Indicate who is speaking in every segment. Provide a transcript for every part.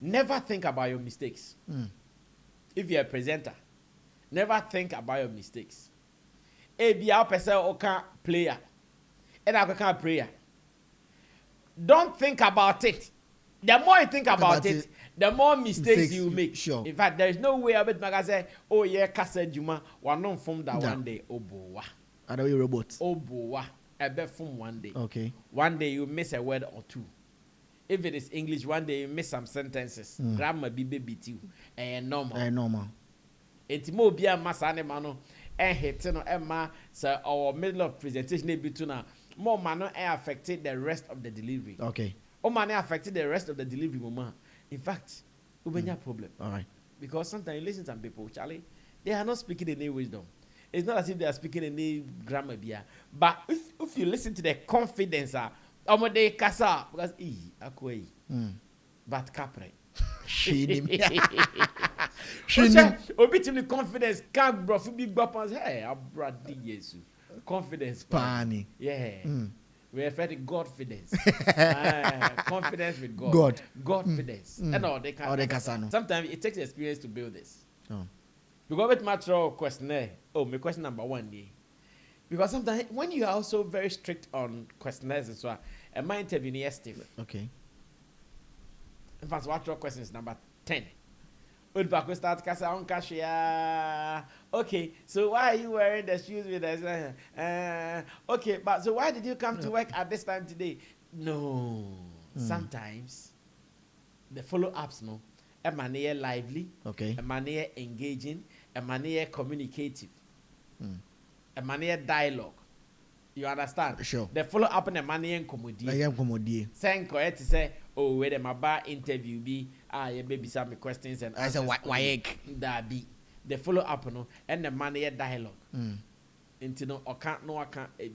Speaker 1: Never think about your mistakes. If you're a presenter, never think about your mistakes. Be a person or can player, and I can prayer. Don't think about it. The more you think about it, the more mistakes you make.
Speaker 2: Sure.
Speaker 1: In fact, there is no way I bet I say, oh yeah, Kasa Juma, one non from that one day, oh boa.
Speaker 2: Are you robot?
Speaker 1: Oh boa, I bet from one day.
Speaker 2: Okay.
Speaker 1: One day you miss a word or two. If it is English, one day you miss some sentences. Grammar be baby too. Normal.
Speaker 2: Normal.
Speaker 1: It's more be a masane mano. Hitting on Emma, so our middle of presentation be to now. More man affected the rest of the delivery.
Speaker 2: Okay.
Speaker 1: Oh man affected the rest of the delivery moment. In fact, we have a problem.
Speaker 2: All right.
Speaker 1: Because sometimes you listen to some people, Charlie, they are not speaking any wisdom. It's not as if they are speaking any grammar beer. But if you listen to the confidence, they kasa because akwe. But capre. Obitimi confidence can't bro big bapans. Hey, abradi yesu. Confidence.
Speaker 2: Pani.
Speaker 1: Yeah. We refer to Godfidence. Confidence with God. Godfidence. And all they can. Sometimes it takes experience to build this. Because with matter questionnaire. My question number 1 day. Because sometimes when you are also very strict on questionnaires as well, and my interview is stiff.
Speaker 2: Okay.
Speaker 1: In fact, what your question is number 10. Okay, so why are you wearing the shoes with us? Okay, but so why did you come to work at this time today? No. Sometimes the follow-ups, no, a manner lively,
Speaker 2: okay,
Speaker 1: a manner engaging, a manner communicative, a manner dialogue. You understand?
Speaker 2: Sure.
Speaker 1: The follow-up in a manner and comedy. Saying correct to say, oh, where the Maba interview be, your baby some questions and
Speaker 2: I said why
Speaker 1: that be the follow-up, no, and the manner dialogue. Into no, I can't,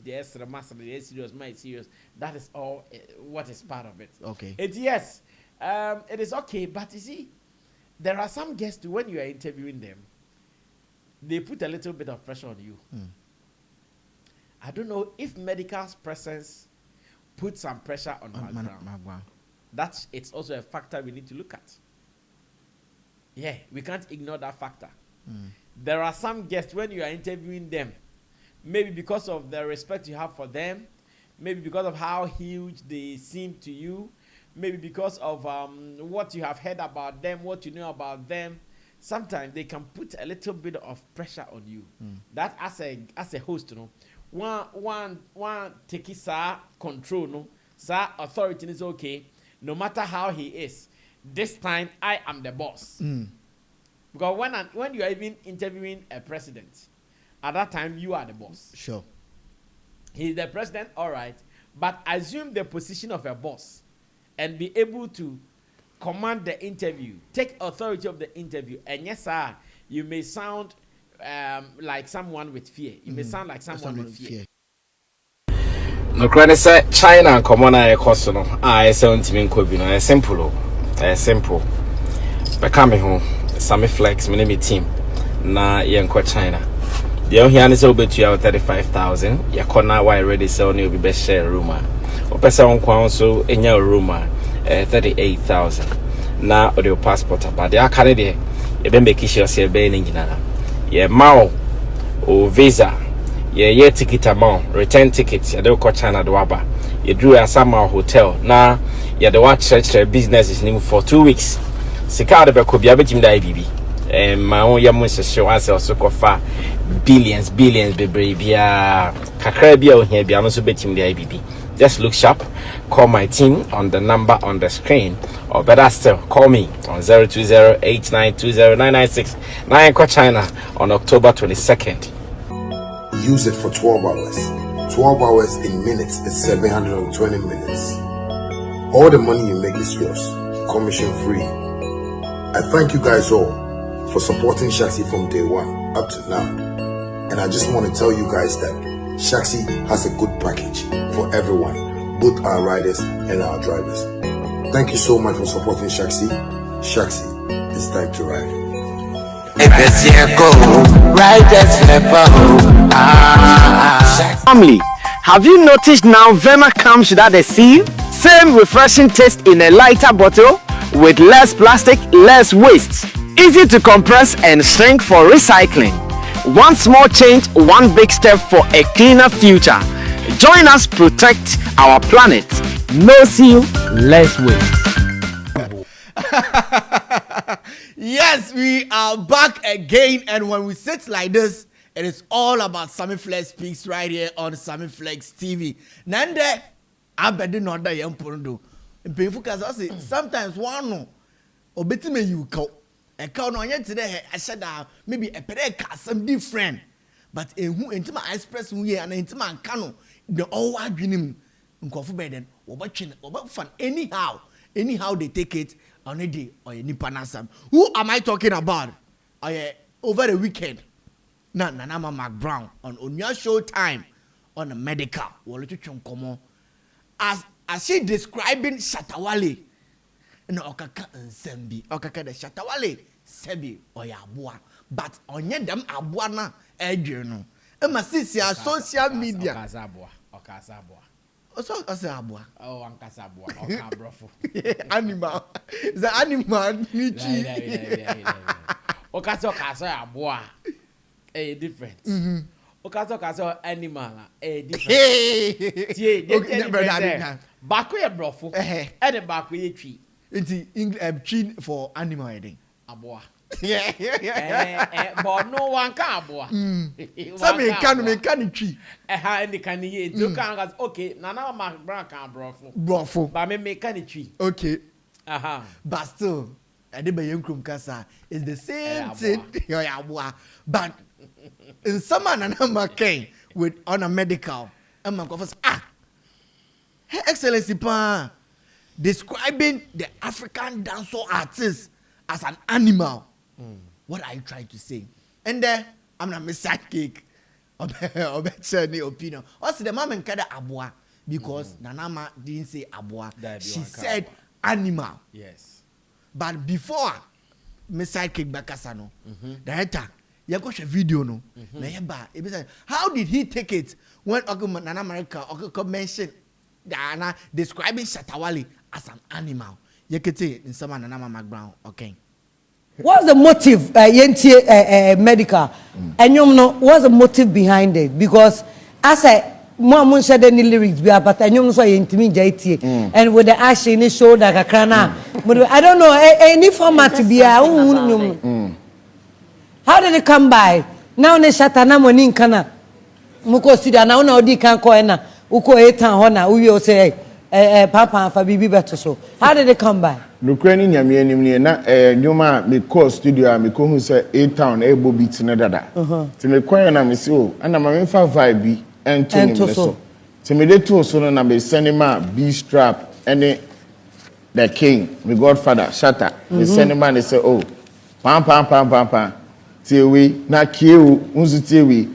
Speaker 1: there's the master, there's serious, my serious. That is all what is part of it.
Speaker 2: Okay.
Speaker 1: It's yes, it is okay, but you see, there are some guests when you are interviewing them, they put a little bit of pressure on you. I don't know if medical presence put some pressure on McBrown. It's also a factor we need to look at. Yeah, we can't ignore that factor. There are some guests when you are interviewing them, maybe because of the respect you have for them, maybe because of how huge they seem to you, maybe because of what you have heard about them, what you know about them. Sometimes they can put a little bit of pressure on you. That as a host, you know, one take his control, no, sir, authority is okay. No matter how he is, this time I am the boss. Because when you are even interviewing a president, at that time you are the boss.
Speaker 2: Sure.
Speaker 1: He's the president, all right, but assume the position of a boss and be able to command the interview, take authority of the interview, and yes, sir, you may sound like someone with fear. You may sound like someone with fear.
Speaker 3: No credit say China and common I cost no. I say unti nkobi no. Simple. Simple. Be come home. Sammy Flex, me name team. Na ye nko China. The on here say obetu ya 35,000. Ya corner why ready sell ni obi be share room. Opesa on kwa so enya room 38,000. Na audio passport about the akane de e be make sure say be ni nyina. Ye mao o visa. Ye ticket amount, return tickets, you go China do aba. You drew a summer hotel. Now you the watch church business is new for 2 weeks. Sika de be ko bia betim da IBB. My own yamu show us also kofa billions be bia kakra bia o hia bia no so betim da IBB. Just look sharp, call my team on the number on the screen, or better still, call me on 020-8920-996. Now in China on October 22nd.
Speaker 4: Use it for 12 hours. 12 hours in minutes is 720 minutes. All the money you make is yours, commission free. I thank you guys all for supporting Shaxi from day one up to now. And I just want to tell you guys that Shaxi has a good package for everyone, both our riders and our drivers. Thank you so much for supporting Shaxi. Shaxi, it's time to ride.
Speaker 5: Family, have you noticed now Vema comes without a seal? Same refreshing taste in a lighter bottle.
Speaker 3: with less plastic, less waste. Easy to compress and shrink for recycling. One small change, one big step for a cleaner future. Join us protect our planet. No seal, less waste.
Speaker 2: Yes, we are back again, and when we sit like this, it is all about Sammy Flex Speaks right here on Sammy Flex TV. Nande, I bet you know that young pondo. Sometimes one no, or better me you call a cow no yet today. I said maybe a pereka some different, but who into my express we and into my cano the all white dream uncofu beden or watching or fun anyhow they take it on a day or any panasam. Who am I talking about? Over the weekend. Na Nanama McBrown on your show time on a medical. As she describing Shatta Wale, no okaka nsembi okaka de Shatta Wale sebi oyabua, but onye dem abua na edwe no e ma sisi social media
Speaker 1: okasabua
Speaker 2: also abua
Speaker 1: ankasabua okabrofo
Speaker 2: animal the animal nichi
Speaker 1: okasa abua different okasa animal different tie bako ye brofo e de bako ye twi
Speaker 2: enti twi for animal heading
Speaker 1: aboa but no one can aboa
Speaker 2: some me can twi
Speaker 1: and can ye to can okay nana McBrown can brofo but me can twi
Speaker 2: okay but still Adebe Kasa is the same thing but in some man came with on a medical and my Her Excellency Pa describing the African dancehall artist as an animal. What are you trying to say? And then I'm not my sidekick or opinion. Also the mom and kada abua because Nanama didn't say abua. She said animal.
Speaker 1: Yes.
Speaker 2: But before me sidekick Bakasano, director, you got a video no. How did he take it when Nana America mentioned Diana describing Shatta Wale as an animal? You could say in some Nana McBrown, okay.
Speaker 5: What's the motive, medical? And you know, what's the motive behind it? Because as I Mom said any lyrics, but I know so intimidate and with the ash in his shoulder, but I don't know any format to be a How did it come by? Now they Shatta na money kana muko studio now no di kan ko na uko etan ho na we say papa fa bibi beto so. How did it come by?
Speaker 6: No krani nyame anim ne na nyoma me call studio me ko hu say A town e bo beat na dada. Ti me kwan na me say o ana ma me fa vibe bi ento so. Ti me dey to so no na me send ma B strap any the king, my godfather Shatta. Me send ma they say oh pam Tiwi na kieu unzu tiwi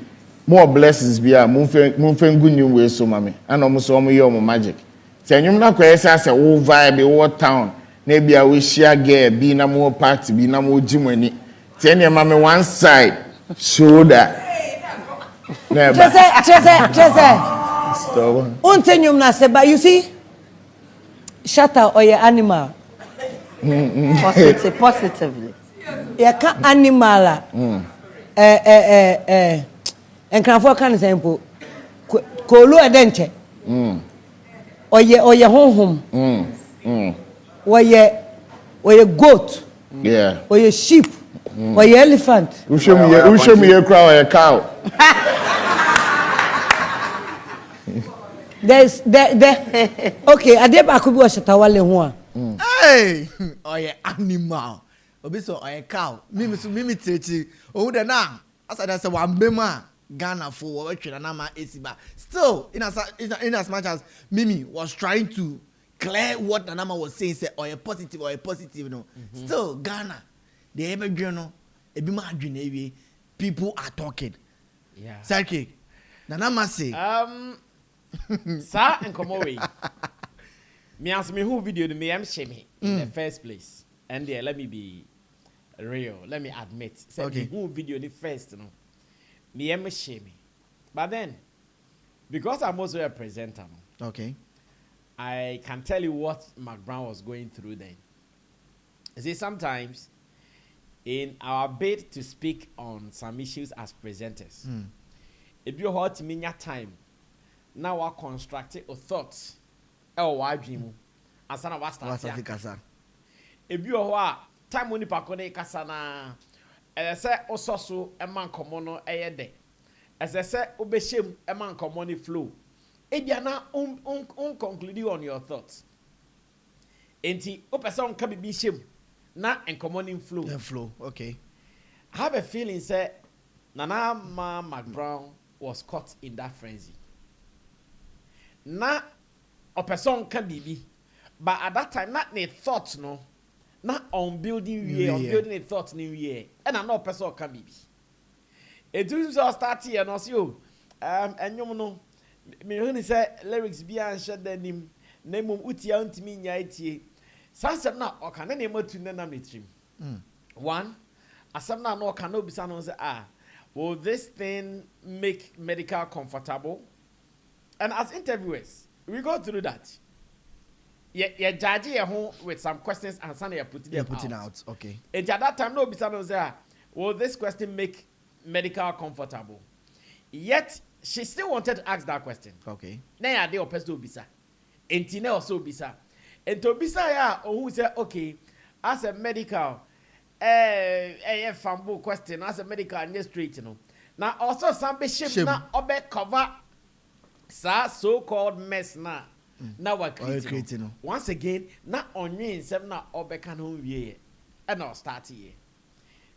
Speaker 6: more blessings bia munfen gunyum we so mame ana omo so omo ye omo magic tianyum na kwese ase wo vibe wo town na bia we share girl bi na mo party bi na mo jimani tianya mame one side shoulder
Speaker 5: Chese stop untenyum na se ba you see Shatta or your animal
Speaker 7: positively
Speaker 5: ya ka animal enkrafo kan sample kolu edenche oye honhom oye goat oye sheep oye elephant
Speaker 6: who show me a crow or a cow
Speaker 5: there's okay adeba ko bi o Shatta Wale ho a
Speaker 2: hey oye animal obiso oye cow mimi techi ohu de na asada say wambema Ghana for what na ma esiba still in as much as Mimi was trying to clear what Nanama was saying say oye positive no still Ghana the ever journal ebi ma adwene ewie people are talking Sarki Nanama say
Speaker 1: sir enkomo we me ask me who video me am shame in the first place and there let me be real let me admit say okay. Who video the first no me am shame but then because I'm also a presenter
Speaker 2: okay
Speaker 1: I can tell you what McBrown was going through then See, sometimes in our bid to speak on some issues as presenters, if you hurt me your time, now I construct a thought, why dream, and son of us start. If you are time when you pack on a casana, as I say, also a man commono a day, as I say, obeshim a man common flow. If you are not concluding on your thoughts, enti o person can be shame na encommon flow.
Speaker 2: The flow, okay.
Speaker 1: I have a feeling say Nana McBrown was caught in that frenzy. Na a person can be, but at that time not the thoughts no, not on building a thought new year, and I know person can be. It was all start here and also and you know me when say lyrics be and shut the name uti antimi nyaitie. Sansem na okana na ematu na metrim. One, asem na no okana obisa no say will this thing make medical comfortable? And as interviewers, we go through that. Yeah, judge you with some questions and some you're putting out.
Speaker 2: Okay.
Speaker 1: And at that time, no obisa no say will this question make medical comfortable? Yet she still wanted to ask that question.
Speaker 2: Okay.
Speaker 1: Now ya dey opesto obisa. Entine also obisa. And to bisa ya who say okay, as a medical fambo question, as a medical and straight you know. Now also some be shame na obe cover so called mess na now we're creating. Once again, na onye nsem na obe kan ho wie and I'll start here.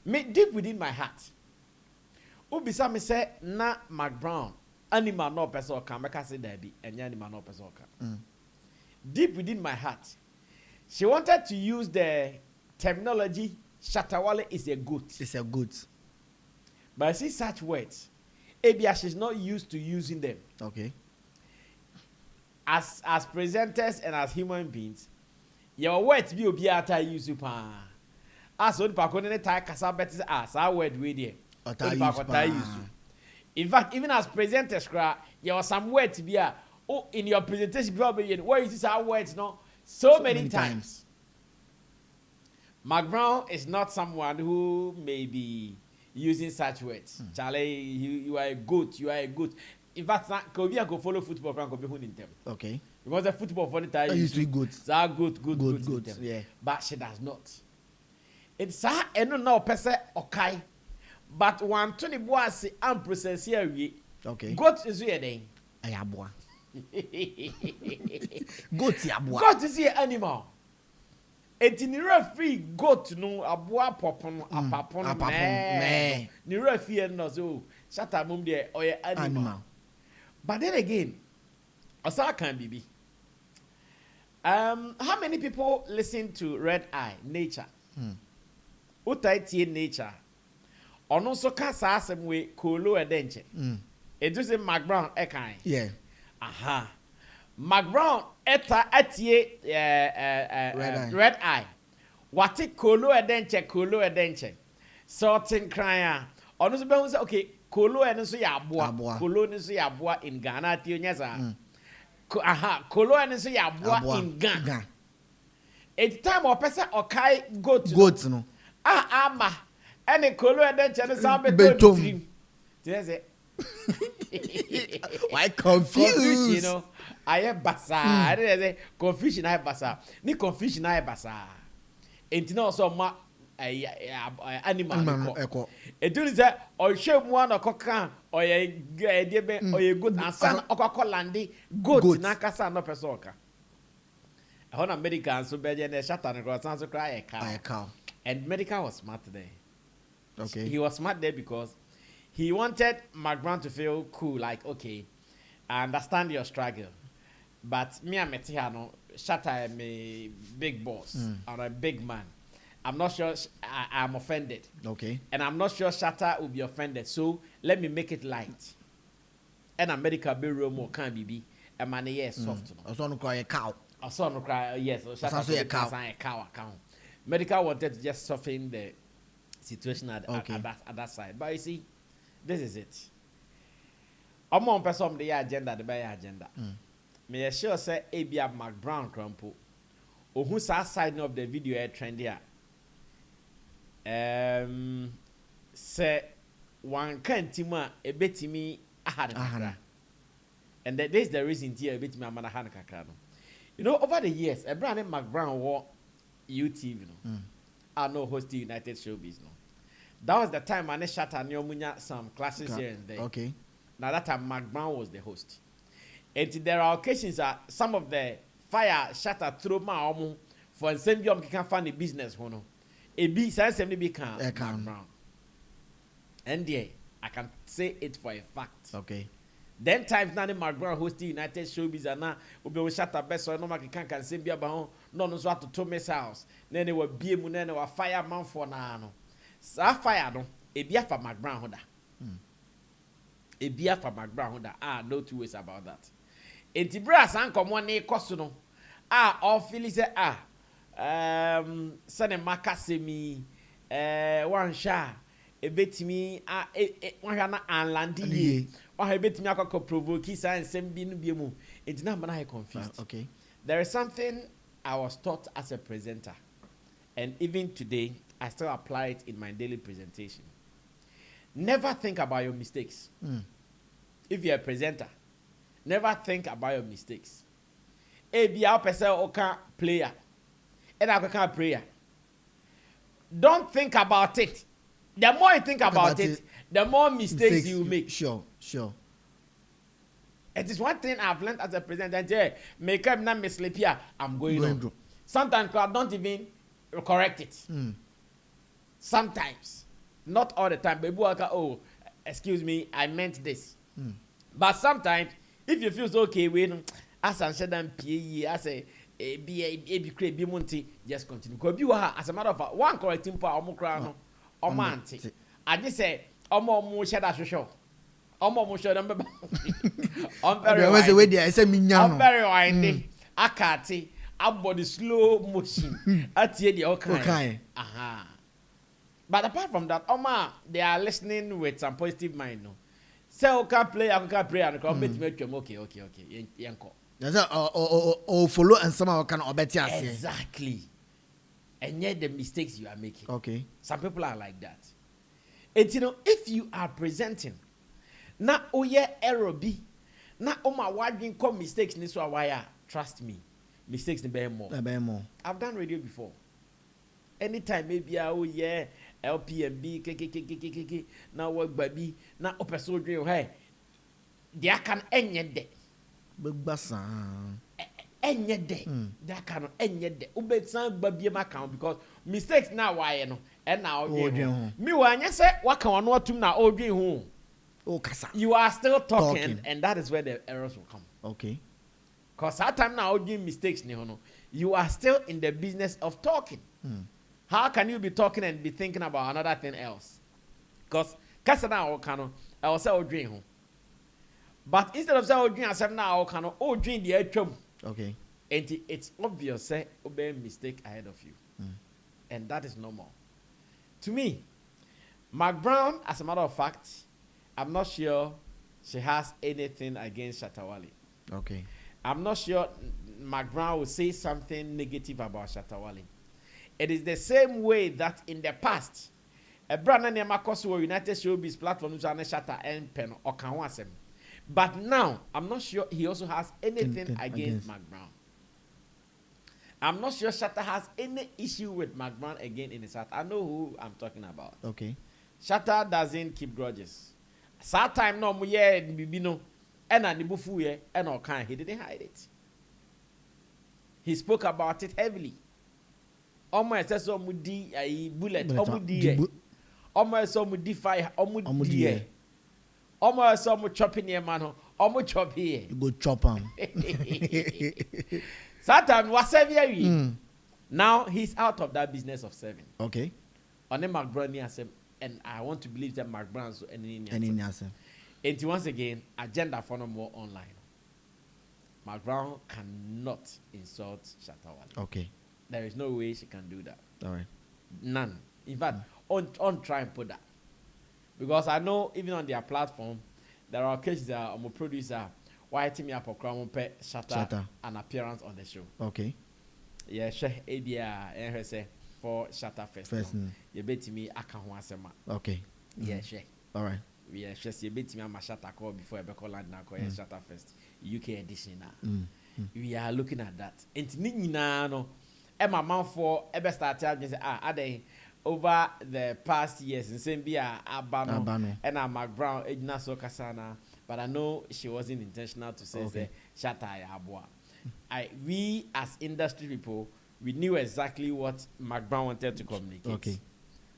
Speaker 1: Me deep within my heart. Ubisa me say na McBrown animal no person can make say there be any animal no person can. Deep within my heart, she wanted to use the terminology Shatta is a goat.
Speaker 2: It's a goat.
Speaker 1: But I see such words. Abia she's not used to using them.
Speaker 2: Okay.
Speaker 1: As presenters and as human beings, your words be obiata use pa. As on pakone tie kasa betis as our word we there. In fact, even as presenters, there was some words be in your presentation probably where you see our words no so many times. McBrown is not someone who may be using such words. Charlie, you are a goat. You are a goat. In fact, Kobe go follow football from Kobe in them.
Speaker 2: Okay.
Speaker 1: Because the football for the time
Speaker 2: I used to be good.
Speaker 1: Good.
Speaker 2: Yeah.
Speaker 1: But she does not. It's her and no person okay. But one Tony Boise and process here.
Speaker 2: Okay.
Speaker 1: Goat is here then.
Speaker 2: Ayabwa. Goat yabwa.
Speaker 1: Goat is here animal. And in the free goat no abwa popon apapon me. Ni refi no so Shatta mum there or animal. But then again, asa can be. How many people listen to Red Eye Nature? Utai Nature. Ono so ka sa asem we kolo edenche. It do say McBrown ekan.
Speaker 2: Yeah.
Speaker 1: Aha. McBrown eta atie Red Eye. Wati kolo edenche. Sorting cry. Ono so be say okay, kolo eno so ya aboa. Kolo ni so ya aboa in Ghana ti onya sa. Aha, kolo eno so ya aboa in Ghana. It time o pese okai goat
Speaker 2: no.
Speaker 1: Ama. Any kolo edenche no sa be to dream. Say
Speaker 2: why confused?
Speaker 1: You know, I have basa. I didn't say confusion. I have basa. Ni confusion. I have basa. And you know, so ma animal. It do say or show one or coca or ye debe or ye good and son or coca landi goat na kasa no pesoka. I want American so bad and Shatta and cross answer cry a cow. And medical was smart there.
Speaker 2: Okay.
Speaker 1: He was smart there because he wanted McBrown to feel cool, like, okay, I understand your struggle, but me and Metiano, Shatta am a big boss or a big man. I'm not sure I'm offended.
Speaker 2: Okay.
Speaker 1: And I'm not sure Shatta will be offended. So let me make it light. And America be real more can be a man yes soft.
Speaker 2: I saw no cry a cow.
Speaker 1: I saw no cry yes. Shatta say a cow account. Medical wanted to just soften the situation at that side. But you see, this is it. I'm on person the agenda, the buy agenda. Me sure say Abia McBrown crumple. Or who's side of the video trend here. Say one can't tima a bit me ahana. And that is the reason here a bit me amana hanakakano. You know, over the years, a brand named McBrown wore UTV, I know hosting United Showbiz, no. That was the time I Shatta Nyomunya some classes here and there.
Speaker 2: Okay.
Speaker 1: Now that time McBrown was the host. And there are occasions that some of the fire Shatta through my for same job can find a business one. A B size be can McBrown. And yeah, I can say it for a fact.
Speaker 2: Okay.
Speaker 1: Then times now the McBrown hosting United Showbiz and now we be Shatta best so no man can say be about no so to Thomas house. Then they were be mu then they were fireman for now. Sa fire no e bia for McBrown hoda. E bia for McBrown hoda. No two ways about that. Enti bra san komo na ikoso no. All feel say sane makasemi one sha e betimi one na anlandi ye. One betimi akoko provoke sa nsem bi no bi mu. Enti na man I confused.
Speaker 2: Okay.
Speaker 1: There is something I was taught as a presenter, and even today I still apply it in my daily presentation. Never think about your mistakes. If you're a presenter, never think about your mistakes. Be a person or player, and I can prayer. Don't think about it. The more you think about it, the more mistakes you make.
Speaker 2: Sure.
Speaker 1: It is one thing I've learned as a presenter. Make up not mislead here. I'm going on. Sometimes I don't even correct it. Sometimes, not all the time. Baby, oh, excuse me, I meant this. But sometimes, if you feel okay, when as I said, I'm PE, I say, be monty, just continue. Because you are, as a matter of fact, one correcting for Omocrano or Manti. I just say, Omo Shatta show. Omo show them. I'm very windy. Akati, body slow motion. At the okay. Aha. But apart from that, they are listening with some positive mind. No, so can play, I can pray, and come make them okay. Yanko.
Speaker 2: Or follow and somehow can obey.
Speaker 1: Exactly. And yet the mistakes you are making.
Speaker 2: Okay.
Speaker 1: Some people are like that. And you know, if you are presenting, na oye error be, na my waging come mistakes this why trust me, mistakes ni more. I've done radio before. Anytime maybe LPMB KKKKKK now work baby now opeso dream hey there can enye de enye de there can enye de ube san baby ma count because mistakes now why no and now me wanya say waka ono atum na odwin ho
Speaker 2: o kasa
Speaker 1: you are still talking and that is where the errors will come.
Speaker 2: Okay.
Speaker 1: Because that time now odwin mistakes ni ho no you are still in the business of talking. How can you be talking and be thinking about another thing else? Because Kasana or Kano, I will say dream. But instead of saying dream, I said now or Kano, dream the chum.
Speaker 2: Okay.
Speaker 1: And it's obvious, say, obey mistake ahead of you. And that is normal. To me, McBrown, as a matter of fact, I'm not sure she has anything against Shatta Wale.
Speaker 2: Okay.
Speaker 1: I'm not sure McBrown will say something negative about Shatta Wale. It is the same way that in the past, a brand name across United Showbiz platform is Shatta and Pen or Kanwasem. But now, I'm not sure he also has anything against McBrown. I'm not sure Shatta has any issue with McBrown again in his heart. I know who I'm talking about.
Speaker 2: Okay.
Speaker 1: Shatta doesn't keep grudges. Sad time no mu ye bibino and nibufu ye and all kind. He didn't hide it. He spoke about it heavily. Almost says omudi a bullet, omudi, almost omudi fire, omudi, almost some chopping here, man, almost chop here.
Speaker 2: You go chop him.
Speaker 1: Sometimes was 7 years. Now he's out of that business of serving.
Speaker 2: Okay.
Speaker 1: On the McBrown, and I want to believe that McBrown so any and once again, agenda for no more online. McBrown cannot insult Shatta Wale.
Speaker 2: Okay.
Speaker 1: There is no way she can do that.
Speaker 2: All right.
Speaker 1: None. In fact, on try and put that. Because I know even on their platform, there are occasions that I'm a producer, why team me up or crown pet Shatta an appearance on the show.
Speaker 2: Okay.
Speaker 1: Yeah, she ABR and her say, before Shatta Fest. You bet me I can once a month.
Speaker 2: Okay.
Speaker 1: Yeah, sure.
Speaker 2: All right.
Speaker 1: Yeah, sure. You bet me I'm a Shatta call before I call London call Shatta Fest UK edition now. We are looking at that. And Nina no, Emma man for ever started just are they over the past years and same be Abano and McBrown Edna so Kasana, but I know she wasn't intentional to say the Shatta Abua. We as industry people, we knew exactly what McBrown wanted to communicate.
Speaker 2: Okay.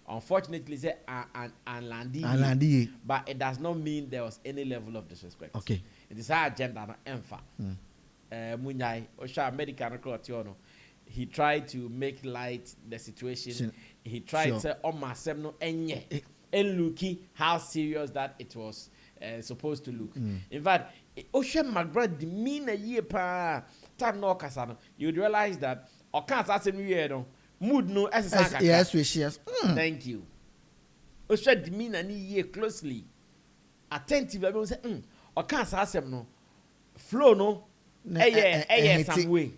Speaker 1: Unfortunately, say and Landi, but it does not mean there was any level of disrespect.
Speaker 2: Okay.
Speaker 1: It is our agenda, not empha. Munyai, Osha American, he tried to make light the situation. He tried to say, "Oh my sem no enye," and looky how serious that it was supposed to look. In fact, Osha McBrown demeanor year pa time no kasano. You would realize that can't ask him no mood no as
Speaker 2: yes.
Speaker 1: Thank you. Osha demeanor ni year closely attentive. Everyone say, can't ask him no flow no. Some way.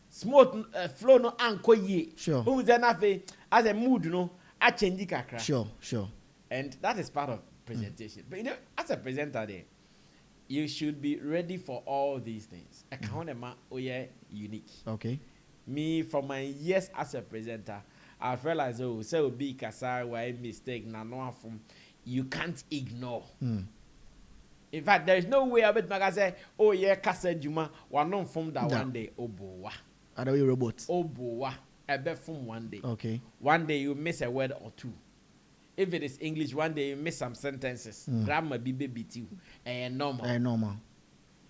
Speaker 1: Smooth flow no anko ye.
Speaker 2: Sure.
Speaker 1: Who then as a mood no I change kakra.
Speaker 2: Sure.
Speaker 1: And that is part of presentation. But you know, as a presenter there, you should be ready for all these things. I can't unique.
Speaker 2: Okay.
Speaker 1: Me for my years as a presenter, I've realized so be kasa why mistake na no from you can't ignore. In fact, there is no way about my say, kasa juma, one non from that one day, boa.
Speaker 2: Are we robots?
Speaker 1: Boa, a bet from one day.
Speaker 2: Okay.
Speaker 1: One day you miss a word or two. If it is English, one day you miss some sentences. Grammar be you. Normal.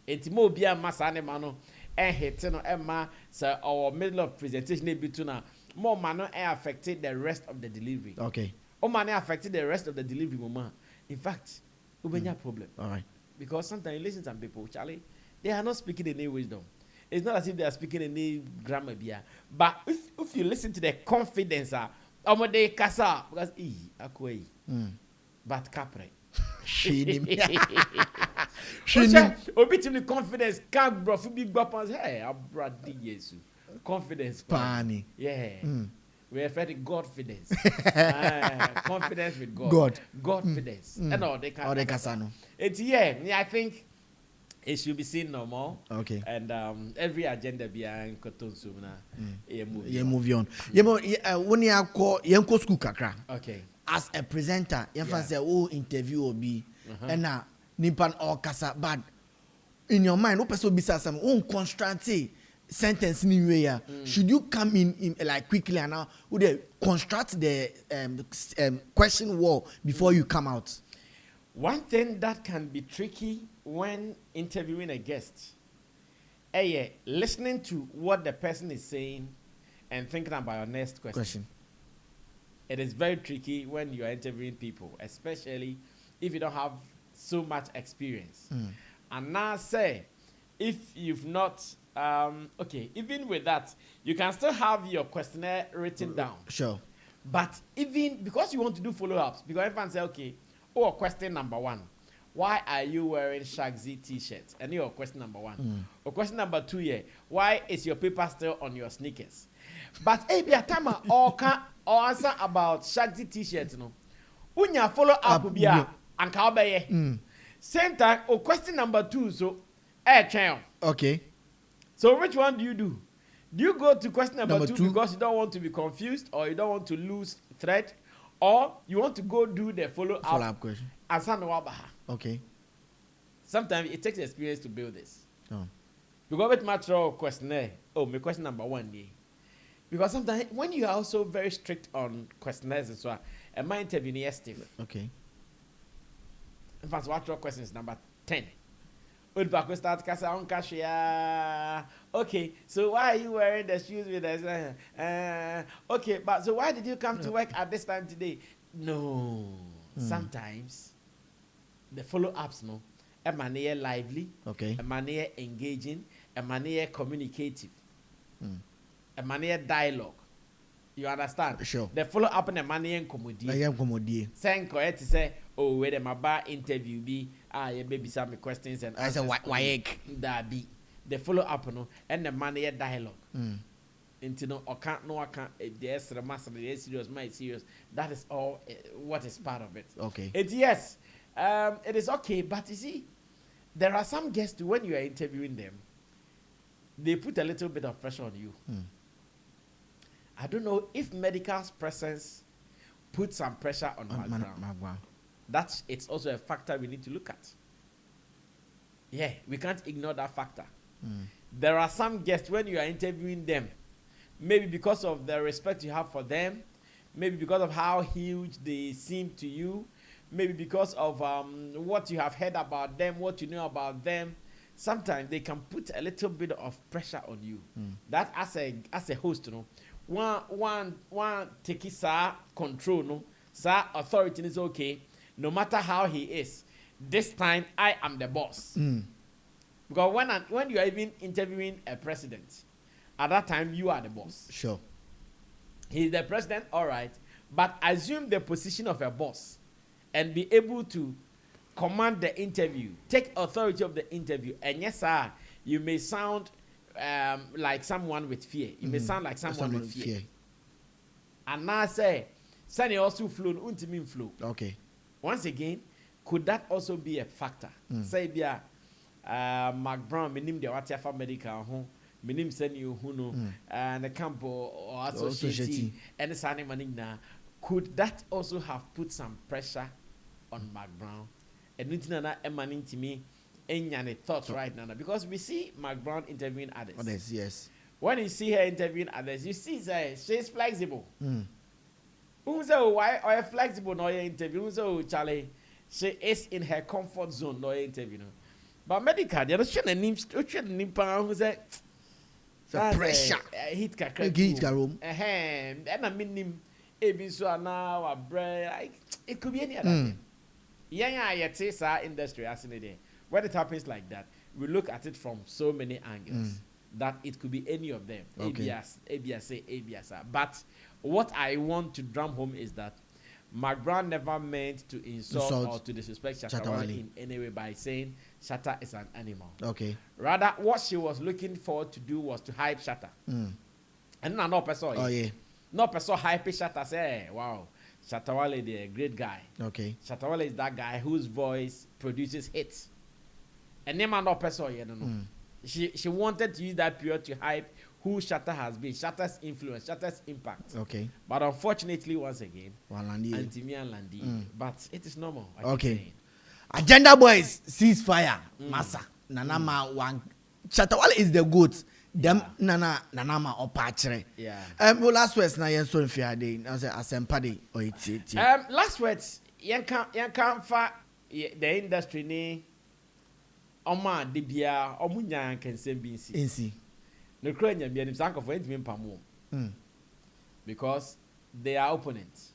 Speaker 1: It's more be a masane mano, and hitting Emma, sir, our middle of presentation between more mano affected the rest of the delivery.
Speaker 2: Okay.
Speaker 1: Money affected the rest of the delivery moment. In fact, we have a problem.
Speaker 2: All right.
Speaker 1: Because sometimes you listen to some people, Charlie, they are not speaking any wisdom. It's not as if they are speaking any grammar beer. But if you listen to the confidence, they kasa because akoi, but capre. She obit confidence can't bro big bop hey, I brought the Jesus. Confidence.
Speaker 2: Pani.
Speaker 1: Yeah. We have had Godfidence. Confidence with God. Godfidence. And all they can.
Speaker 2: All they can.
Speaker 1: It's I think it should be seen no more.
Speaker 2: Okay.
Speaker 1: And every agenda behind Koton Sumna.
Speaker 2: Move on. When you call Yanko school kakra.
Speaker 1: Okay.
Speaker 2: As a presenter, you have say interview will be and nipan all kasa but in your mind, person be some construct sentence anywhere. Should you come in like quickly and now would they construct the question wall before you come out?
Speaker 1: One thing that can be tricky when interviewing a guest, listening to what the person is saying and thinking about your next question. It is very tricky when you are interviewing people, especially if you don't have so much experience. And now say, if you've not, even with that, you can still have your questionnaire written down.
Speaker 2: Sure.
Speaker 1: But even because you want to do follow-ups, because everyone say, question number 1. Why are you wearing Shagzy t-shirt? And your question number 1. Or question number 2, why is your paper still on your sneakers? But be a time or answer about Shagzy t-shirt, Unya follow up be a and kabe. Same time, question number 2, so channel.
Speaker 2: Okay.
Speaker 1: So which one do? Do you go to question number 2 because you don't want to be confused or you don't want to lose thread, or you want to go do the follow-up
Speaker 2: question? Okay.
Speaker 1: Sometimes it takes experience to build this. Because with my questionnaire, my question number 1 day. Because sometimes when you are also very strict on questionnaires and so on, and my interview is stiff.
Speaker 2: Okay.
Speaker 1: In fact, what your question is number 10. Okay, so why are you wearing the shoes with us? Okay, but so why did you come to work at this time today? No. Sometimes the follow-ups, a manner lively, a manner engaging, a manner communicative, a manner dialogue. You understand?
Speaker 2: Sure.
Speaker 1: The follow-up in a manner comedy. Saying correct to say, whether my bar interview be, yeah, baby, some questions and
Speaker 2: I said, why
Speaker 1: that be the follow-up, and the manner dialogue. Into no, or can't no, I can't. There's the master, the serious, my serious. That is all what is part of it.
Speaker 2: Okay.
Speaker 1: Yes, it is okay, but you see, there are some guests when you are interviewing them, they put a little bit of pressure on you. I don't know if medical's presence put some pressure on McBrown. It's also a factor we need to look at. Yeah, we can't ignore that factor. There are some guests when you are interviewing them, maybe because of the respect you have for them, maybe because of how huge they seem to you, maybe because of what you have heard about them, what you know about them. Sometimes they can put a little bit of pressure on you. That as a host, you know, one take his control, no, sir, authority is okay. No matter how he is, this time I am the boss. Because when you are even interviewing a president, at that time you are the boss.
Speaker 2: Sure.
Speaker 1: He's the president, all right, but assume the position of a boss and be able to command the interview, take authority of the interview. And yes, sir, you may sound like someone with fear. You may sound like someone with fear. And now say, Sunny also flown, untimin flow.
Speaker 2: Okay.
Speaker 1: Once again, could that also be a factor? Say, yeah, McBrown, minim de watiafa medical home, minim send you who know, and the camp or associate, and the Sunny Manigna. Could that also have put some pressure on McBrown? And Nitina emanating to me, any thoughts right now? Because we see McBrown interviewing others.
Speaker 2: Others, yes.
Speaker 1: When you see her interviewing others, you see she's flexible. Who's why are you flexible? No, interview. Who's Charlie? She is in her comfort zone. No interview. But medical, you're not who's
Speaker 2: pressure.
Speaker 1: Hit
Speaker 2: room.
Speaker 1: And I mean, so now it could be any other thing. It's our industry as in a day. When it happens like that, we look at it from so many angles that it could be any of them.
Speaker 2: Okay.
Speaker 1: ABS. But what I want to drum home is that McBrown never meant to insult or to disrespect Shatta in any way by saying Shatta is an animal.
Speaker 2: Okay.
Speaker 1: Rather, what she was looking forward to do was to hype Shatta. And no person.
Speaker 2: Oh yeah.
Speaker 1: No person hype Shatta. Say, wow, Shatta Wale is a great guy.
Speaker 2: Okay.
Speaker 1: Shatta Wale is that guy whose voice produces hits. And no person, you know. She wanted to use that period to hype who Shatta has been, Shatta's influence, Shatta's impact.
Speaker 2: Okay.
Speaker 1: But unfortunately, once again,
Speaker 2: Anti-me
Speaker 1: and Landi. But it is normal.
Speaker 2: Okay. Agenda boys, ceasefire, massa. Nanama one. Shatta Wale is the goat. Them nanama opachre.
Speaker 1: Yeah.
Speaker 2: Well, last words na yen so mfiade. I say asempade or it.
Speaker 1: Last words. Yen can't fa the industry ni. Oma debia omunya kensem bi nsi. No cranya bi anim sanko for entimi mpamo. Because they are opponents.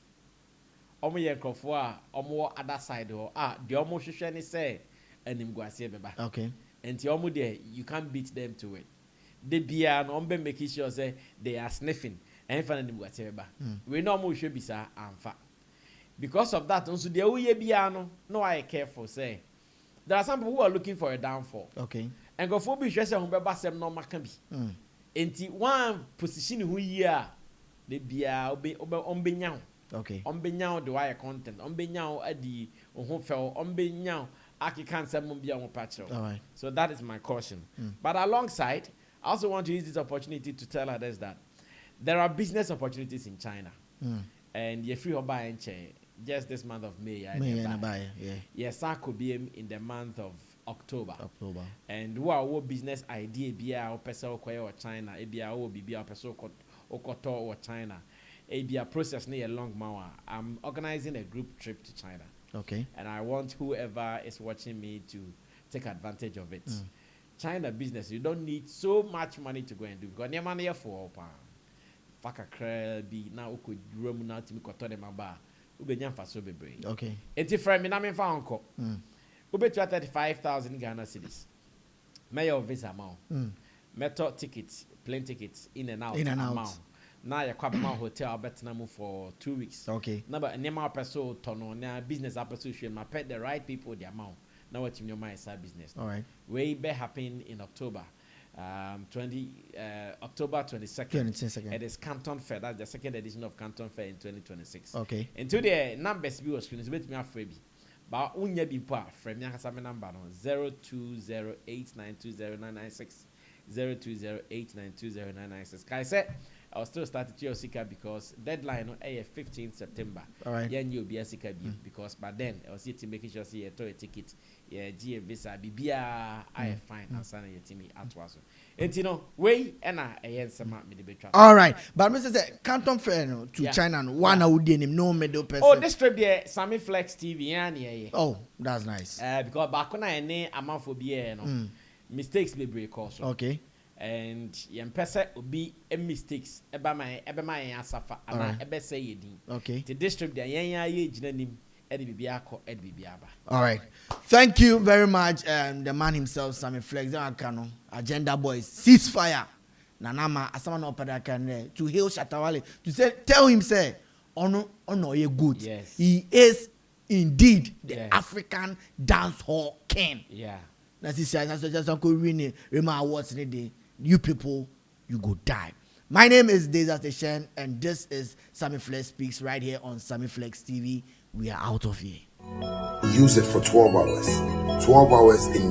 Speaker 1: Omo ye krofo a omo other side ho the omo hwehwe ni say anim guase beba.
Speaker 2: Okay.
Speaker 1: Enti omo there you can't beat them to it. Debia no ombe make sure say they are sniffing. And fa anim guase beba. We know omo hwe bisa amfa. Because of that, also the uye bia no I careful say. There are some people who are looking for a downfall.
Speaker 2: Okay.
Speaker 1: And go for be sure say humbe basem no maka bi. Enti one position who year the bia ombenya.
Speaker 2: Okay.
Speaker 1: Ombenya the wire content. Ombenya adi ho fel ombenya aki kan sem bia mo patch.
Speaker 2: All right.
Speaker 1: So that is my caution. But alongside, I also want to use this opportunity to tell others that there are business opportunities in China. And you're free to buy and change. Just this month of May, yes, I could be in the month of October. And who are business idea be our person or China, be our be our person or China, be a process near a long hour. I'm organizing a group trip to China.
Speaker 2: Okay.
Speaker 1: And I want whoever is watching me to take advantage of it. China business, you don't need so much money to go and do because your money for Faka be now could room now to me
Speaker 2: okay.
Speaker 1: Enti friend me na me fa onko. Ube 35,000 Ghana cedis. Mayor visa amount. Meto tickets, plane tickets in and out. Now you come my hotel Vietnam for 2 weeks.
Speaker 2: Okay.
Speaker 1: Now but nema person tono na business person should ma pay the right people the amount. Now what you know my side business.
Speaker 2: All right.
Speaker 1: We be happen in October. October 22nd.
Speaker 2: 22nd.
Speaker 1: It is Canton Fair. That's the second edition of Canton Fair in 2026.
Speaker 2: Okay.
Speaker 1: Until the numbers be was screen, it's me afraid. But unya be pa from me has number no 0208920996. 0208920996. Kai said I was still starting to your Sika because deadline no 15th September.
Speaker 2: All right.
Speaker 1: Yeah, you'll be a Sika because by then I was here to making sure see a toy ticket, yeah, G visa, BBA, I fine and sign your team at was. And you know, way and I ain't some me the better.
Speaker 2: All right, but Mr. Say, Canton Fair no, to
Speaker 1: Yeah.
Speaker 2: China, no, one I would name no middle person.
Speaker 1: Oh, this trip there, Sammy Flex TV, yeah.
Speaker 2: Oh, that's nice.
Speaker 1: Because back when I name a month for beer, no mistakes may break also.
Speaker 2: Okay.
Speaker 1: And yam pesa be a mistakes eba my asafa ana ebe say yedin.
Speaker 2: Okay.
Speaker 1: The district there ye jina nim e de bibia ko e de bibia ba.
Speaker 2: All right. Thank you very much, the man himself, Sammy Flex. Agenda boys, ceasefire. Nanama asama no pada kan to hail Shatta Wale to say tell him say ono ye good.
Speaker 1: Yes.
Speaker 2: He is indeed the
Speaker 1: Yes.
Speaker 2: African dance hall king.
Speaker 1: Yeah.
Speaker 2: That's just Uncle Winnie Rema Awards in the day. You people, you go die. My name is Deza Station, and this is Sammy Flex Speaks right here on Sammy Flex TV. We are out of here.
Speaker 4: Use it for 12 hours. 12 hours in